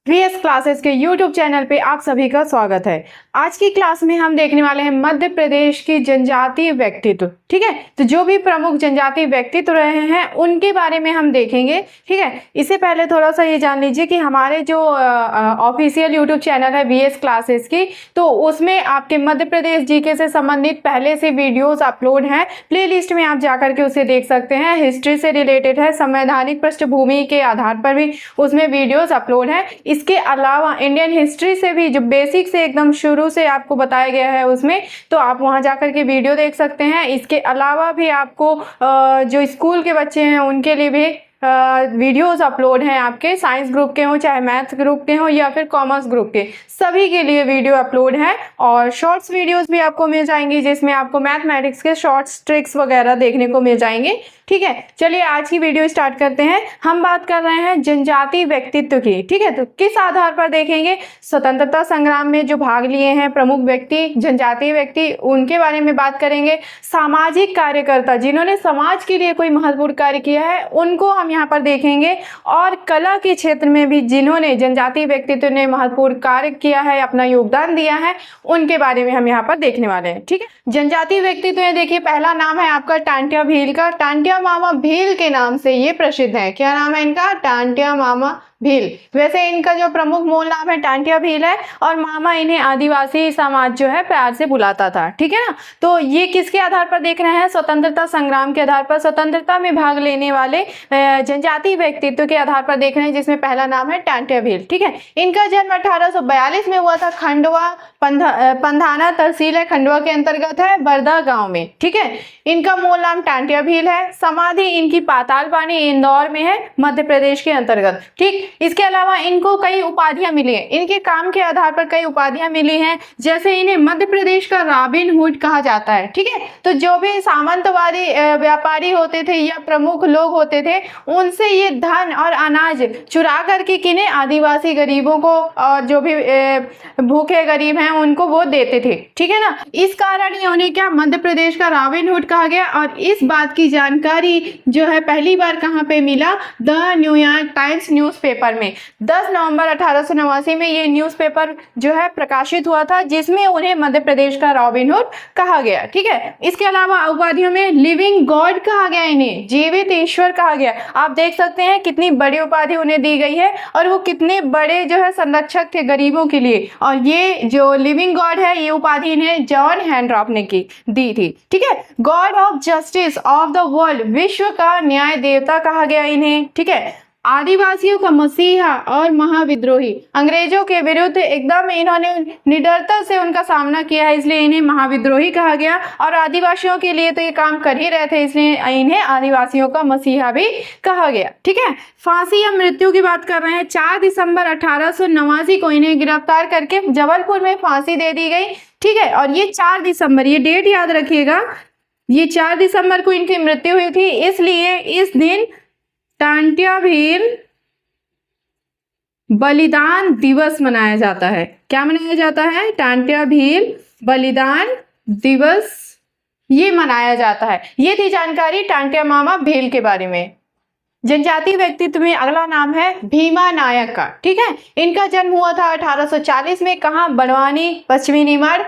VS classes के YouTube channel पे आप सभी का स्वागत है। आज की क्लास में हम देखने वाले हैं मध्य प्रदेश की जनजातीय व्यक्तित्व। ठीक है, तो जो भी प्रमुख जनजातीय व्यक्तित्व रहे हैं उनके बारे में हम देखेंगे। ठीक है, इससे पहले थोड़ा सा ये जान लीजिए कि हमारे जो ऑफिशियल यूट्यूब चैनल है वीएस क्लासेस की, तो उसमें आपके मध्य प्रदेश जीके से संबंधित पहले से वीडियोज अपलोड हैं। प्लेलिस्ट में आप जाकर के उसे देख सकते हैं। हिस्ट्री से रिलेटेड है, संवैधानिक पृष्ठभूमि के आधार पर भी उसमें वीडियोज अपलोड है। इसके अलावा इंडियन हिस्ट्री से भी जो बेसिक से एकदम शुरू से आपको बताया गया है उसमें, तो आप वहां जाकर के वीडियो देख सकते हैं। इसके अलावा भी आपको जो स्कूल के बच्चे हैं उनके लिए भी वीडियोस अपलोड हैं। आपके साइंस ग्रुप के हों, चाहे मैथ्स ग्रुप के हों या फिर कॉमर्स ग्रुप के, सभी के लिए वीडियो अपलोड है। और शॉर्ट्स वीडियोस भी आपको मिल जाएंगी जिसमें आपको मैथमेटिक्स के शॉर्ट्स ट्रिक्स वगैरह देखने को मिल जाएंगे। ठीक है, चलिए आज की वीडियो स्टार्ट करते हैं। हम बात कर रहे हैं जनजातीय व्यक्तित्व की। ठीक है, तो किस आधार पर देखेंगे? स्वतंत्रता संग्राम में जो भाग लिए हैं प्रमुख व्यक्ति, जनजातीय व्यक्ति, उनके बारे में बात करेंगे। सामाजिक कार्यकर्ता जिन्होंने समाज के लिए कोई महत्वपूर्ण कार्य किया है उनको हम यहाँ पर देखेंगे। और कला के क्षेत्र में भी जिन्होंने जनजातीय व्यक्तित्व ने महत्वपूर्ण कार्य किया है, अपना योगदान दिया है, उनके बारे में हम यहाँ पर देखने वाले हैं। ठीक है, जनजातीय व्यक्तित्व में देखिए पहला नाम है आपका टांटिया भील का। टांटिया मामा भील के नाम से ये प्रसिद्ध है। क्या नाम है इनका? टांटिया मामा भील। वैसे इनका जो प्रमुख मूल नाम है टांटिया भील है और मामा इन्हें आदिवासी समाज जो है प्यार से बुलाता था। ठीक है ना, तो ये किसके आधार पर देख रहे हैं? स्वतंत्रता संग्राम के आधार पर, स्वतंत्रता में भाग लेने वाले जनजातीय व्यक्तित्व के आधार पर देख रहे हैं, जिसमें पहला नाम है टांटिया भील। ठीक है, इनका जन्म 1842 में हुआ था। खंडवा पंधाना तहसील है, खंडवा के अंतर्गत है, बरदा गांव में। ठीक है, इनका मूल नाम टांटिया भील है। समाधि इनकी पाताल पानी इंदौर में है, मध्य प्रदेश के अंतर्गत। ठीक, इसके अलावा इनको कई उपाधियां मिली हैं। इनके काम के आधार पर कई उपाधियां मिली हैं, जैसे इन्हें मध्य प्रदेश का रॉबिन हुड कहा जाता है। ठीक है, तो जो भी सामंतवादी व्यापारी होते थे या प्रमुख लोग होते थे, उनसे ये धन और अनाज चुरा करके किन्हें? आदिवासी गरीबों को और जो भी भूखे गरीब हैं उनको वो देते थे। ठीक है ना, इस कारण ये उन्हें क्या मध्य प्रदेश का रॉबिन हुड कहा गया। और इस बात की जानकारी जो है पहली बार कहाँ पे मिला? द न्यूयॉर्क टाइम्स न्यूज़पेपर में। 10 नवंबर 1889 में ये न्यूज़पेपर जो है प्रकाशित हुआ था, जिसमें उन्हें मध्य प्रदेश का रॉबिन हुड कहा गया। ठीक है, इसके अलावा उपाधियों में लिविंग गॉड कहा गया, इन्हें जीवित ईश्वर कहा गया। आप देख सकते हैं कितनी बड़ी उपाधि उन्हें दी गई है और वो कितने बड़े जो है संरक्षक थे गरीबों के लिए। और ये जो लिविंग गॉड है ये उपाधि इन्हें जॉन हैंड्रॉप ने दी थी। ठीक है, God of justice of the world, विश्व का न्याय देवता कहा गया इन्हें। ठीक है, आदिवासियों का मसीहा और महाविद्रोही, अंग्रेजों के विरुद्ध एकदम इन्होंने निडरता से उनका सामना किया है, इसलिए इन्हें महाविद्रोही कहा गया। और आदिवासियों के लिए तो ये काम कर ही रहे थे, इसलिए इन्हें आदिवासियों का मसीहा भी कहा गया। ठीक है, फांसी या मृत्यु की बात कर रहे हैं। 4 दिसंबर 1889 को इन्हें गिरफ्तार करके जबलपुर में फांसी दे दी गई। ठीक है, और ये 4 दिसंबर, ये डेट याद रखिएगा, ये 4 दिसंबर को इनकी मृत्यु हुई थी, इसलिए इस दिन टांटिया भील बलिदान दिवस मनाया जाता है। क्या मनाया जाता है? टांटिया भील बलिदान दिवस ये मनाया जाता है। ये थी जानकारी टांटिया मामा भील के बारे में। जनजातीय व्यक्तित्व में अगला नाम है भीमा नायक का। ठीक है, इनका जन्म हुआ था 1840 में। कहाँ? बड़वानी, पश्चिमी निमाड़,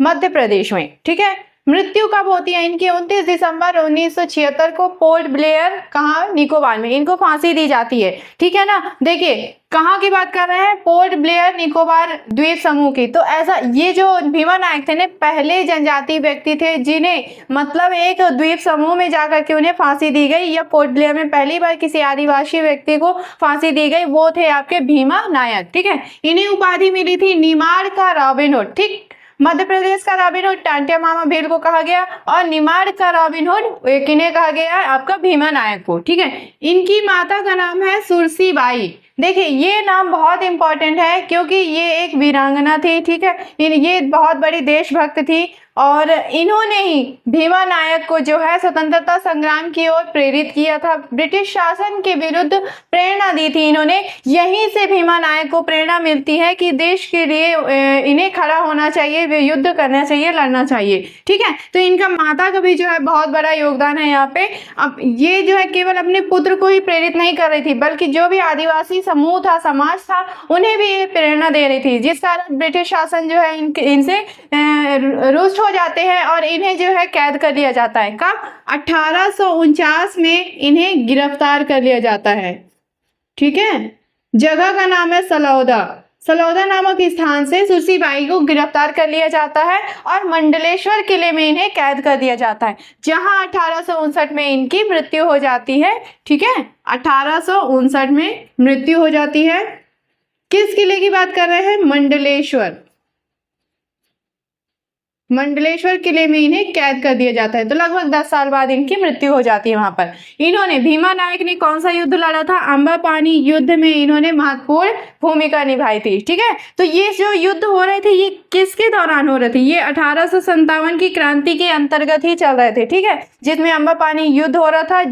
मध्य प्रदेश में। ठीक है, मृत्यु कब होती है इनकी? 29 दिसंबर 1976 को पोर्ट ब्लेयर, कहाँ? निकोबार में इनको फांसी दी जाती है। ठीक है ना, देखिए कहाँ की बात कर रहे हैं? पोर्ट ब्लेयर निकोबार द्वीप समूह की। तो ऐसा ये जो भीमा नायक थे ने पहले जनजातीय व्यक्ति थे जिन्हें मतलब एक द्वीप समूह में जाकर के उन्हें फांसी दी गई, या पोर्ट ब्लेयर में पहली बार किसी आदिवासी व्यक्ति को फांसी दी गई, वो थे आपके भीमा नायक। ठीक है, इन्हें उपाधि मिली थी निमाड़ का रॉबिन हुड। ठीक, मध्य प्रदेश का रॉबिन हुड टांटिया मामा भील को कहा गया और निमाड़ का रॉबिन हुड किन्हें कहा गया? आपका भीमा नायक को। ठीक है, इनकी माता का नाम है सुरसी बाई। देखिए ये नाम बहुत इंपॉर्टेंट है क्योंकि ये एक वीरांगना थी। ठीक है, ये बहुत बड़ी देशभक्त थी और इन्होंने ही भीमा नायक को जो है स्वतंत्रता संग्राम की ओर प्रेरित किया था। ब्रिटिश शासन के विरुद्ध प्रेरणा दी थी इन्होंने। यहीं से भीमा नायक को प्रेरणा मिलती है कि देश के लिए इन्हें खड़ा होना चाहिए, वे युद्ध करना चाहिए, लड़ना चाहिए। ठीक है, तो इनका माता का भी जो है बहुत बड़ा योगदान है यहाँ पे। अब ये जो है केवल अपने पुत्र को ही प्रेरित नहीं कर रही थी, बल्कि जो भी आदिवासी समूह था, समाज था, उन्हें भी ये प्रेरणा दे रही थी, जिस कारण ब्रिटिश शासन जो है इनसे रुष्ट हो जाते हैं और इन्हें जो है कैद कर लिया जाता है। कब? 1849 में इन्हें गिरफ्तार कर लिया जाता है। ठीक है, जगह का नाम है सलौदा। सलौदा नामक स्थान से सुरसीबाई को गिरफ्तार कर लिया जाता है और मंडलेश्वर किले में इन्हें कैद कर दिया जाता है, जहां 1859 में इनकी मृत्यु हो जाती है। ठीक है, 1859 में मृत्यु हो जाती है। किस किले की बात कर रहे हैं? मंडलेश्वर। मंडलेश्वर किले में इन्हें कैद कर दिया जाता है। तो लगभग 10 साल बाद इनकी मृत्यु हो जाती है वहां पर। इन्होंने, भीमा नायक ने कौन सा युद्ध लड़ा था? अम्बापानी युद्ध में इन्होंने महत्वपूर्ण भूमिका निभाई थी। ठीक है, तो ये जो युद्ध हो रहे थे ये किसके दौरान हो रहे थे? ये 1857 की क्रांति के अंतर्गत ही चल रहे थे। ठीक है, जिसमें अम्बापानी युद्ध हो रहा था,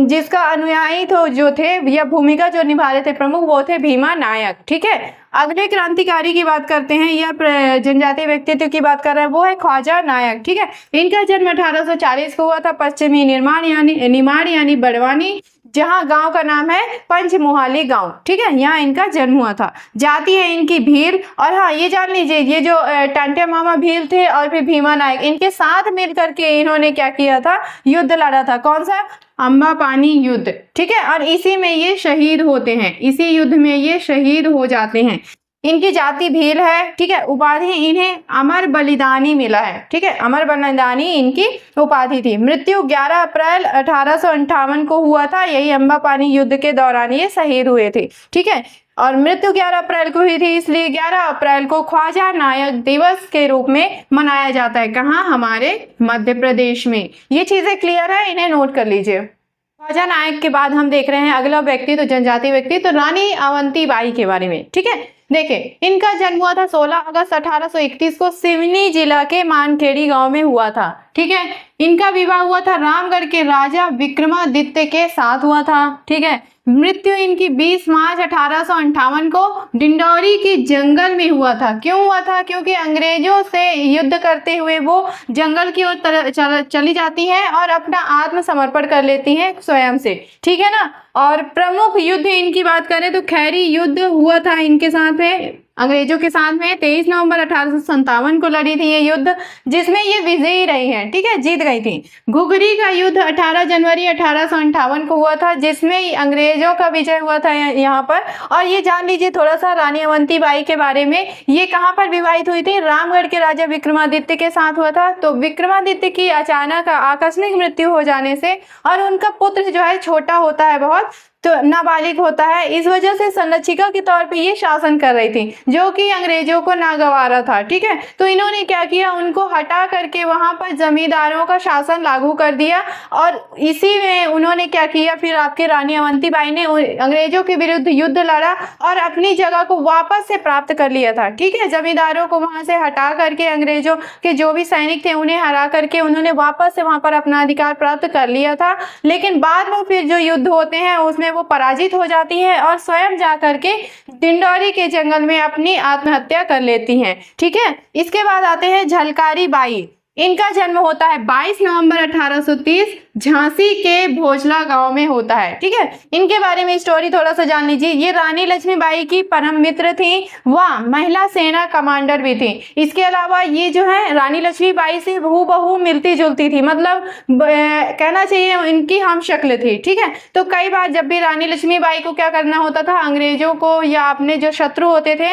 जिसका अनुयायी जो थे या भूमिका जो निभा रहे थे प्रमुख, वो थे भीमा नायक। ठीक है, अगले क्रांतिकारी की बात करते हैं या जनजातीय व्यक्तित्व की बात कर रहे हैं, वो है ख्वाजा नायक। ठीक है, इनका जन्म 1840 को हुआ था पश्चिमी निमाड़ यानी बड़वानी, जहां गांव का नाम है पंचमोहाली गांव। ठीक है, यहाँ इनका जन्म हुआ था। जाति है इनकी भील। और हाँ, ये जान लीजिए, ये जो टांटे मामा भील थे और फिर भीमा नायक, इनके साथ मिल करके इन्होंने क्या किया था? युद्ध लड़ा था। कौन सा? अम्बापानी युद्ध। ठीक है, और इसी में ये शहीद होते हैं, इसी युद्ध में ये शहीद हो जाते हैं। इनकी जाति भील है। ठीक है, उपाधि इन्हें अमर बलिदानी मिला है। ठीक है, अमर बलिदानी इनकी उपाधि थी। मृत्यु 11 अप्रैल 1858 को हुआ था। यही अम्बापानी युद्ध के दौरान ये शहीद हुए थे। ठीक है, और मृत्यु 11 अप्रैल को हुई थी, इसलिए 11 अप्रैल को ख्वाजा नायक दिवस के रूप में मनाया जाता है। कहाँ? हमारे मध्य प्रदेश में। ये चीजें क्लियर है, इन्हें नोट कर लीजिए। ख्वाजा नायक के बाद हम देख रहे हैं अगला व्यक्ति, तो जनजातीय व्यक्ति, तो रानी अवंतीबाई के बारे में। ठीक है, देखिए, इनका जन्म हुआ था 16 अगस्त 1831 को सिवनी जिला के मानखेड़ी गांव में हुआ था। ठीक है, इनका विवाह हुआ था रामगढ़ के राजा विक्रमादित्य के साथ हुआ था। ठीक है, मृत्यु इनकी 20 मार्च 1858 को डिंडौरी की जंगल में हुआ था। क्यों हुआ था? क्योंकि अंग्रेजों से युद्ध करते हुए वो जंगल की ओर चली जाती हैं और अपना आत्मसमर्पण कर लेती हैं स्वयं से। ठीक है ना। और प्रमुख युद्ध इनकी बात करें तो खैरी युद्ध हुआ था इनके साथ में, अंग्रेजों के साथ में 23 नवंबर 1857 को लड़ी थी ये युद्ध, जिसमें ये विजयी रही हैं। ठीक है, जीत गई थी। घुघरी का युद्ध 18 जनवरी 1858 को हुआ था, जिसमें अंग्रेजों का विजय हुआ था यहाँ पर। और ये जान लीजिए थोड़ा सा रानी अवंतीबाई के बारे में, ये कहाँ पर विवाहित हुई थी? रामगढ़ के राजा विक्रमादित्य के साथ हुआ था। तो विक्रमादित्य की अचानक आकस्मिक मृत्यु हो जाने से, और उनका पुत्र जो है छोटा होता है बहुत, तो नाबालिग होता है, इस वजह से संरक्षिका के तौर पे ये शासन कर रही थी, जो कि अंग्रेजों को नागवारा था। ठीक है, तो इन्होंने क्या किया? उनको हटा करके वहां पर जमींदारों का शासन लागू कर दिया। और इसी में उन्होंने क्या किया? फिर आपके रानी अवंतीबाई ने अंग्रेजों के विरुद्ध युद्ध लड़ा और अपनी जगह को वापस से प्राप्त कर लिया था। ठीक है, जमींदारों को वहां से हटा करके अंग्रेजों के जो भी सैनिक थे उन्हें हरा करके उन्होंने वापस से वहां पर अपना अधिकार प्राप्त कर लिया था। लेकिन बाद में फिर जो युद्ध होते हैं उसमें वो पराजित हो जाती है और स्वयं जाकर के डिंडौरी के जंगल में अपनी आत्महत्या कर लेती हैं। ठीक है, इसके बाद आते हैं झलकारी बाई। इनका जन्म होता है 22 नवंबर 1830 झांसी के भोजला गांव में होता है। ठीक है, इनके बारे में स्टोरी थोड़ा सा जान लीजिए। ये रानी लक्ष्मीबाई की परम मित्र थी, वह महिला सेना कमांडर भी थी। इसके अलावा ये जो है रानी लक्ष्मीबाई से हूबहू मिलती जुलती थी, मतलब कहना चाहिए इनकी हम शक्ल थी। ठीक है, तो कई बार जब भी रानी लक्ष्मीबाई को क्या करना होता था, अंग्रेजों को या अपने जो शत्रु होते थे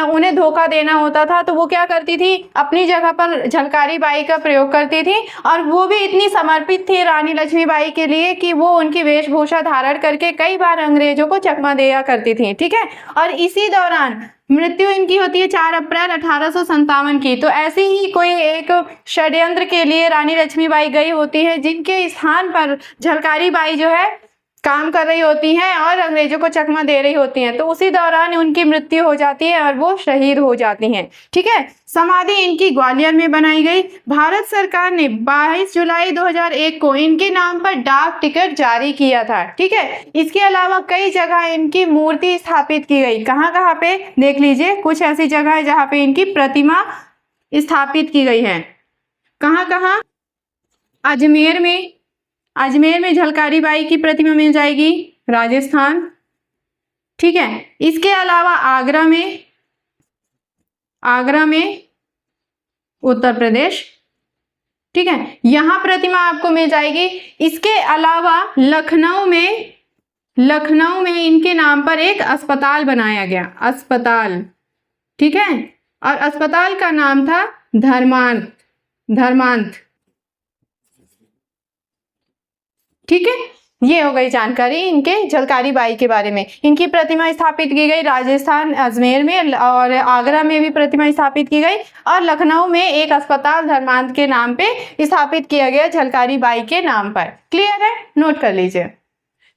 उन्हें धोखा देना होता था, तो वो क्या करती थी? अपनी जगह पर झलकारी बाई का प्रयोग करती थी। और वो भी इतनी समर्पित थी रानी लक्ष्मीबाई के लिए कि वो उनकी वेशभूषा धारण करके कई बार अंग्रेजों को चकमा दिया करती थी। ठीक है, और इसी दौरान मृत्यु इनकी होती है 4 अप्रैल 1857 की। तो ऐसे ही कोई एक षड्यंत्र के लिए रानी लक्ष्मीबाई गई होती है, जिनके स्थान पर झलकारी बाई जो है काम कर रही होती हैं और अंग्रेजों को चकमा दे रही होती हैं। तो उसी दौरान उनकी मृत्यु हो जाती है और वो शहीद हो जाती हैं। ठीक है, समाधि इनकी ग्वालियर में बनाई गई। भारत सरकार ने 22 जुलाई 2001 को इनके नाम पर डाक टिकट जारी किया था। ठीक है, इसके अलावा कई जगह इनकी मूर्ति स्थापित की गई। कहाँ कहाँ पे? देख लीजिए, कुछ ऐसी जगह है जहाँ पे इनकी प्रतिमा स्थापित की गई है। कहाँ कहाँ? अजमेर में झलकारी बाई की प्रतिमा मिल जाएगी, राजस्थान। ठीक है। इसके अलावा आगरा में उत्तर प्रदेश, ठीक है, यहां प्रतिमा आपको मिल जाएगी। इसके अलावा लखनऊ में इनके नाम पर एक अस्पताल बनाया गया, अस्पताल, ठीक है, और अस्पताल का नाम था धर्मांत, ठीक है। ये हो गई जानकारी इनके झलकारी बाई के बारे में। इनकी प्रतिमा स्थापित की गई राजस्थान अजमेर में, और आगरा में भी प्रतिमा स्थापित की गई, और लखनऊ में एक अस्पताल धर्मांत के नाम पे स्थापित किया गया झलकारी बाई के नाम पर। क्लियर है, नोट कर लीजिए।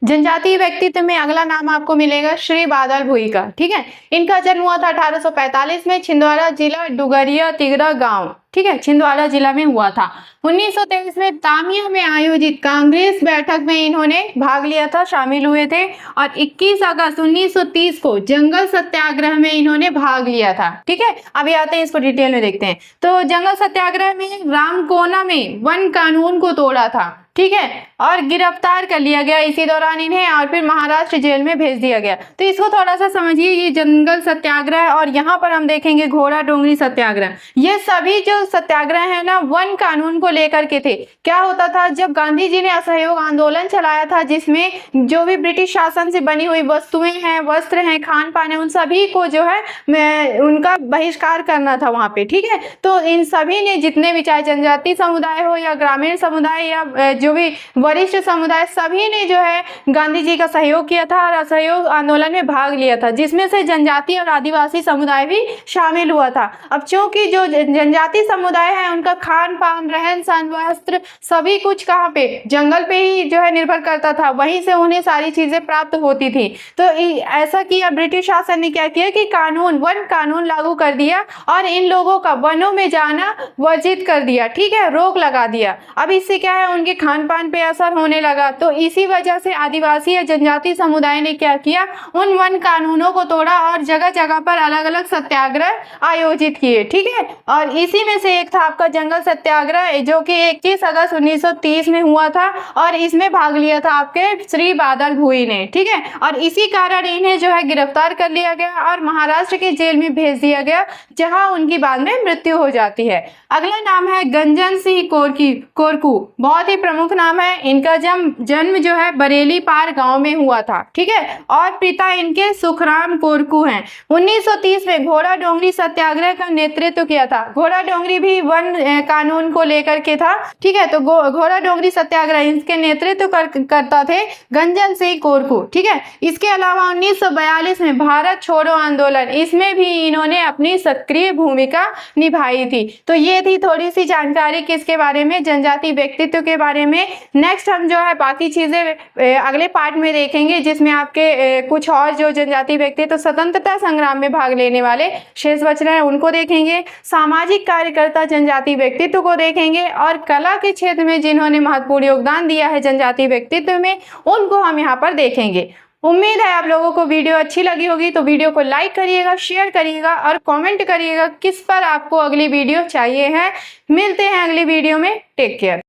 जनजातीय व्यक्तित्व में अगला नाम आपको मिलेगा श्री बादल भुई का, ठीक है। इनका जन्म हुआ था 1845 में, छिंदवाड़ा जिला डुगरिया तिगरा गांव, ठीक है, छिंदवाड़ा जिला में हुआ था। 1923 में तामिया में आयोजित कांग्रेस बैठक में इन्होंने भाग लिया था, शामिल हुए थे, और 21 अगस्त 1930 को जंगल सत्याग्रह में इन्होंने भाग लिया था, ठीक है। अभी आते हैं इसको डिटेल में देखते हैं। तो जंगल सत्याग्रह में रामकोना में वन कानून को तोड़ा था, ठीक है, और गिरफ्तार कर लिया गया इसी दौरान इन्हें, और फिर महाराष्ट्र जेल में भेज दिया गया। तो इसको थोड़ा सा समझिए, ये जंगल सत्याग्रह, और यहाँ पर हम देखेंगे घोड़ा डोंगरी सत्याग्रह। ये सभी जो सत्याग्रह है ना, वन कानून को लेकर के थे। क्या होता था, जब गांधी जी ने असहयोग आंदोलन चलाया था, जिसमें जो भी ब्रिटिश शासन से बनी हुई वस्तुएं हैं, वस्त्र हैं, खान पान है, उन सभी को जो है उनका बहिष्कार करना था वहां पे, ठीक है। तो इन सभी ने, जितने भी, चाहे जनजाति समुदाय हो या ग्रामीण समुदाय या जो भी वरिष्ठ समुदाय, सभी ने जो है गांधी जी का सहयोग किया था और असहयोग आंदोलन में भाग लिया था, जिसमें से जनजाति और आदिवासी समुदाय भी शामिल हुआ था। अब चूंकि जो जनजाति समुदाय है, उनका खान पान, रहन सहन, वस्त्र, सभी कुछ कहाँ पे, जंगल पे ही जो है निर्भर करता था, वहीं से उन्हें सारी चीजें प्राप्त होती थी। तो ऐसा किया ब्रिटिश शासन ने, क्या किया कि वन कानून लागू कर दिया, और इन लोगों का वनों में जाना वर्जित कर दिया, ठीक है, रोक लगा दिया। अब इससे क्या है, उनके खान पान पे असर होने लगा। तो इसी वजह से आदिवासी या जनजाति समुदाय ने क्या किया, उन वन कानूनों को तोड़ा और जगह जगह पर अलग अलग सत्याग्रह आयोजित किए, ठीक है। और इसी में से एक था आपका जंगल सत्याग्रह, जो कि 21 अगस्त 1930 में हुआ था, और इसमें भाग लिया था आपके श्री बादल भुई ने, ठीक है। और इसी कारण इन्हें जो है गिरफ्तार कर लिया गया और महाराष्ट्र के जेल में भेज दिया गया, जहां उनकी बाद में मृत्यु हो जाती है। अगला नाम है गंजन सिंह कोरकू, बहुत ही प्रमुख नाम है। इनका जन्म जो है बरेली पार गांव में हुआ था, ठीक है, और पिता इनके सुखराम कोरकू हैं। 1930 में घोड़ा डोंगरी सत्याग्रह का नेतृत्व किया था। घोड़ा डोंगरी भी वन कानून को लेकर के था, ठीक है। तो घोड़ा डोंगरी सत्याग्रह इसके नेतृत्व करता थे गंजन सिंह कोरकू, ठीक है। इसके अलावा 1942 में भारत छोड़ो आंदोलन, इसमें भी इन्होंने अपनी सक्रिय भूमिका निभाई थी। तो ये थी थोड़ी सी जानकारी किसके बारे में, जनजाति व्यक्तित्व के बारे में। नेक्स्ट हम जो है बाकी चीजें अगले पार्ट में देखेंगे, जिसमें आपके कुछ और जो जनजाति व्यक्तित्व स्वतंत्रता संग्राम में भाग लेने वाले शेष बच रहे हैं, उनको देखेंगे। सामाजिक कार्यकर्ता जनजाति व्यक्तित्व को देखेंगे, और कला के क्षेत्र में जिन्होंने महत्वपूर्ण योगदान दिया है जनजाति व्यक्तित्व में, उनको हम यहाँ पर देखेंगे। उम्मीद है आप लोगों को वीडियो अच्छी लगी होगी। तो वीडियो को लाइक करिएगा, शेयर करिएगा और कमेंट करिएगा किस पर आपको अगली वीडियो चाहिए है। मिलते हैं अगली वीडियो में। Take care.